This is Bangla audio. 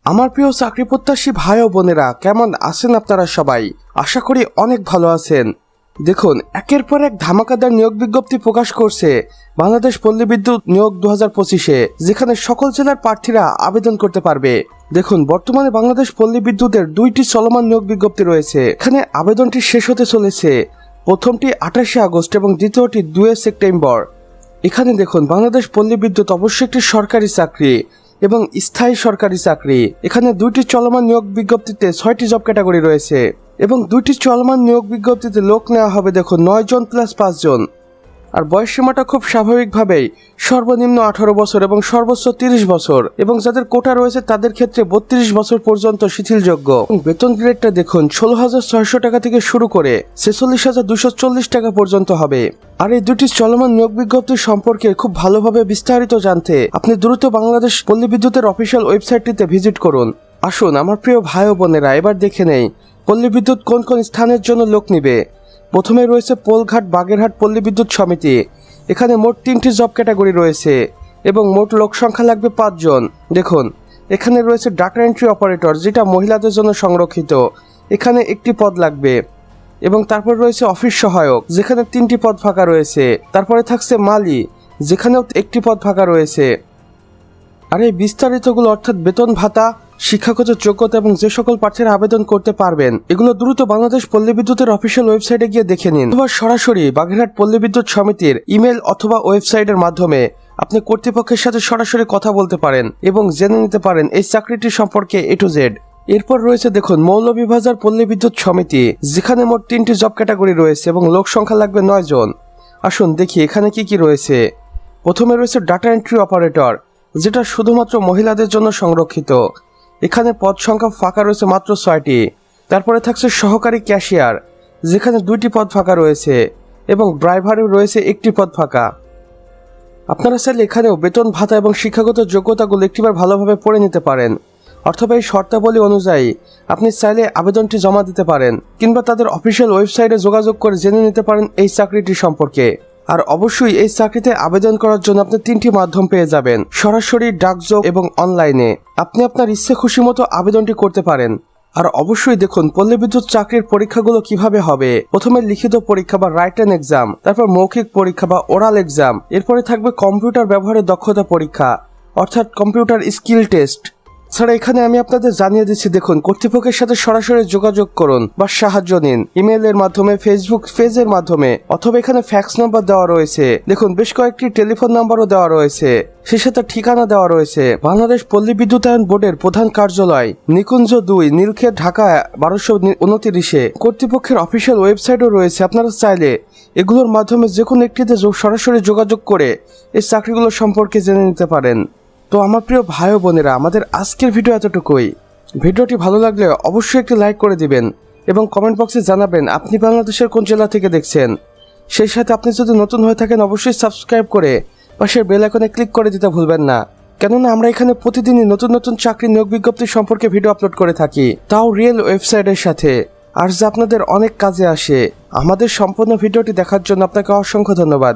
আমার প্রিয় চাকরি প্রত্যাশী ভাই ও বোনেরা, কেমন আছেন আপনারা সবাই? আশা করি অনেক ভালো আছেন। দেখুন, একের পর এক ধামাকাদার নিয়োগ বিজ্ঞপ্তি প্রকাশ করছে বাংলাদেশ পল্লী বিদ্যুৎ নিয়োগ 2025-এ, যেখানে সকল জেলার প্রার্থীরা আবেদন করতে পারবে। দেখুন, বর্তমানে বাংলাদেশ পল্লী বিদ্যুতের 2টি চলমান নিয়োগ বিজ্ঞপ্তি রয়েছে। এখানে আবেদনটি শেষ হতে চলেছে, প্রথমটি 28শে আগস্ট এবং দ্বিতীয়টি 2 সেপ্টেম্বর। এখানে দেখুন, বাংলাদেশ পল্লী বিদ্যুৎ অবশ্যই একটি সরকারি চাকরি এবং স্থায়ী সরকারি চাকরি। এখানে 2টি চলমান নিয়োগ বিজ্ঞপ্তিতে 6টি জব ক্যাটাগরি রয়েছে এবং 2টি চলমান নিয়োগ বিজ্ঞপ্তিতে লোক নেওয়া হবে দেখুন 9 জন প্লাস 5 জন। আর বয়স সীমাটা খুব স্বাভাবিকভাবেই সর্বনিম্ন 18 বছর এবং সর্বোচ্চ 30 বছর, এবং যাদের কোটা রয়েছে তাদের ক্ষেত্রে 32 বছর পর্যন্ত শিথিলযোগ্য। বেতন গ্রেডটা দেখুন 16,600 টাকা থেকে শুরু করে 46,240 টাকা পর্যন্ত হবে। আর এই 2টি চলমান নিয়োগ বিজ্ঞপ্তি সম্পর্কে খুব ভালোভাবে বিস্তারিত জানতে আপনি দ্রুত বাংলাদেশ পল্লী বিদ্যুতের অফিসিয়াল ওয়েবসাইটটিতে ভিজিট করুন। আসুন আমার প্রিয় ভাই ও বোনেরা, এবার দেখে নেই পল্লী বিদ্যুৎ কোন কোন স্থানের জন্য লোক নিবে। প্রথমে রয়েছে পোলঘাট বাগেরহাট পল্লী বিদ্যুৎ সমিতি। এখানে মোট 3টি জব ক্যাটাগরি রয়েছে এবং মোট লোক সংখ্যা লাগবে 5 জন। দেখুন, এখানে রয়েছে ডাটা এন্ট্রি অপারেটর, যেটা মহিলাদের জন্য সংরক্ষিত। এখানে 1টি পদ লাগবে। এবং তারপর রয়েছে অফিস সহায়ক, যেখানে 3টি পদ ফাঁকা রয়েছে। তারপরে থাকছে মালি, যেখানেও 1টি পদ ফাঁকা রয়েছে। আর এই বিস্তারিতগুলো অর্থাৎ বেতন ভাতা, শিক্ষাগত যোগ্যতা এবং যে সকল প্রার্থীরা আবেদন করতে পারবেন, এগুলো দ্রুত বাংলাদেশ পল্লী বিদ্যুতের অফিসিয়াল ওয়েবসাইটে গিয়ে দেখে নিন, অথবা সরাসরি বাগেরহাট পল্লী বিদ্যুৎ সমিতির ইমেল অথবা ওয়েবসাইটের মাধ্যমে আপনি কর্তৃপক্ষের সাথে সরাসরি কথা বলতে পারেন এবং জেনে নিতে পারেন এই চাকরিটি সম্পর্কে A to Z। এরপর রয়েছে দেখুন মৌলভীবাজার পল্লী বিদ্যুৎ সমিতি, যেখানে মোট 3টি জব ক্যাটাগরি রয়েছে এবং লোক সংখ্যা লাগবে 9 জন। আসুন দেখি এখানে কি কি রয়েছে। প্রথমে রয়েছে ডাটা এন্ট্রি অপারেটর, যেটা শুধুমাত্র মহিলাদের জন্য সংরক্ষিত। এখানে পদ সংখ্যা ফাঁকা রয়েছে মাত্র 6টি। তারপরে থাকছে সহকারী ক্যাশিয়ার, যেখানে 2টি পদ ফাঁকা রয়েছে এবং ড্রাইভারেও রয়েছে 1টি পদ ফাঁকা। আপনারা চাইলে এখানেও বেতন ভাতা এবং শিক্ষাগত যোগ্যতাগুলো একটিবার ভালোভাবে পড়ে নিতে পারেন, অথবা এই শর্তাবলী অনুযায়ী আপনি চাইলে আবেদনটি জমা দিতে পারেন, কিংবা তাদের অফিসিয়াল ওয়েবসাইটে যোগাযোগ করে জেনে নিতে পারেন এই চাকরিটি সম্পর্কে। আর অবশ্যই এই চাকরিতে আবেদন করার জন্য আপনি 3টি মাধ্যম পেয়ে যাবেন, সরাসরি, ডাকযোগ এবং অনলাইনে। আপনি আপনার ইচ্ছে খুশি মতো আবেদনটি করতে পারেন। আর অবশ্যই দেখুন পল্লী বিদ্যুৎ চাকরির পরীক্ষাগুলো কিভাবে হবে। প্রথমে লিখিত পরীক্ষা বা রাইটেন এক্সাম, তারপর মৌখিক পরীক্ষা বা ওরাল এক্সাম, এরপরে থাকবে কম্পিউটার ব্যবহারের দক্ষতা পরীক্ষা অর্থাৎ কম্পিউটার স্কিল টেস্ট। ছাড়া এখানে আমি আপনাদের জানিয়ে দিচ্ছি, দেখুন কর্তৃপক্ষের সাথে সরাসরি যোগাযোগ করুন বা সাহায্য নিন ইমেলের মাধ্যমে, ফেসবুক পেজের মাধ্যমে, অথবা এখানে ফ্যাক্স নাম্বার দেওয়া রয়েছে। দেখুন বেশ কয়েকটি টেলিফোন নাম্বারও দেওয়া রয়েছে, সে সাথে ঠিকানা দেওয়া রয়েছে। বাংলাদেশ পল্লী বিদ্যুতায়ন বোর্ডের প্রধান কার্যালয়, নিকুঞ্জ 2, নীলক্ষেত, ঢাকা 1229-এ। কর্তৃপক্ষের অফিসিয়াল ওয়েবসাইটও রয়েছে। আপনারা চাইলে এগুলোর মাধ্যমে যে কোনো একটিতে সরাসরি যোগাযোগ করে এই চাকরিগুলো সম্পর্কে জেনে নিতে পারেন। তো আমার প্রিয় ভাই ও বোনেরা, আমাদের আজকের ভিডিও এতটুকুই। ভিডিওটি ভালো লাগলে অবশ্যই একটি লাইক করে দিবেন এবং কমেন্ট বক্সে জানাবেন আপনি বাংলাদেশের কোন জেলা থেকে দেখছেন। সেই সাথে আপনি যদি নতুন হয়ে থাকেন অবশ্যই সাবস্ক্রাইব করে পাশের বেল আইকনে ক্লিক করে দিতে ভুলবেন না, কেননা আমরা এখানে প্রতিদিনই নতুন নতুন চাকরি নিয়োগ বিজ্ঞপ্তি সম্পর্কে ভিডিও আপলোড করে থাকি, তাও রিয়েল ওয়েবসাইটের সাথে, আর যা আপনাদের অনেক কাজে আসে। আমাদের সম্পূর্ণ ভিডিওটি দেখার জন্য আপনাকে অসংখ্য ধন্যবাদ।